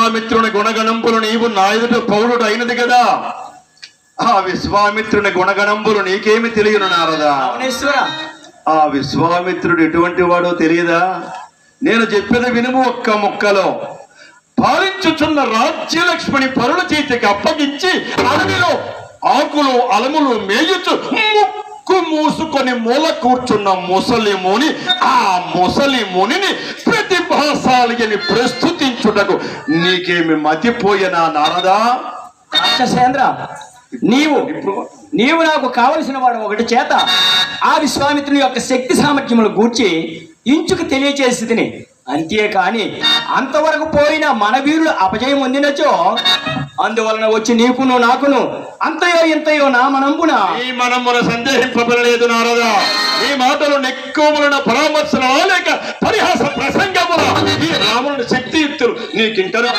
విశ్వామిత్రుని గుణగణంబులు నీవు నా ఎదుట పౌరుడు అయినది కదా. ఆ విశ్వామిత్రుని గుణగణంబులు నీకేమి తెలియను నారదా? ఆ విశ్వామిత్రుడు ఎటువంటి వాడో తెలియదా? నేను చెప్పేది వినుము ఒక్క ముక్కలో. పాలించుచున్న రాజ్యలక్ష్మిని పరుల చేతికి అప్పగించి అడవిలో ఆకులు అలములు మేయుచు ముక్కు మూసుకొని మూల కూర్చున్న ముసలి ముని, ఆ ముసలి మునిని ప్రతిభాశాలిని ప్రస్తుతించుటకు నీకేమి మతిపోయినా నారదా? రాక్షసేంద్ర, నీవు నాకు కావలసిన వాడు ఒకటి చేత ఆ విశ్వామిత్రుని యొక్క శక్తి సామర్థ్యములు గూర్చి ఇంచుకు తెలియచేసి తిని, అంతేకాని అంతవరకు పోయిన మన వీరులు అపజయం పొందినచో అందువలన వచ్చి నీకును నాకును అంతయో ఇంతయో నా మనంబున ఈ మనమున సందేహింపబడలేదు నారదా. ఈ మాటలు నెక్కువలన పరామర్శన లేక పరిహాస ప్రసంగమున ఈ రాముని శక్తియుక్తులు నీకింకను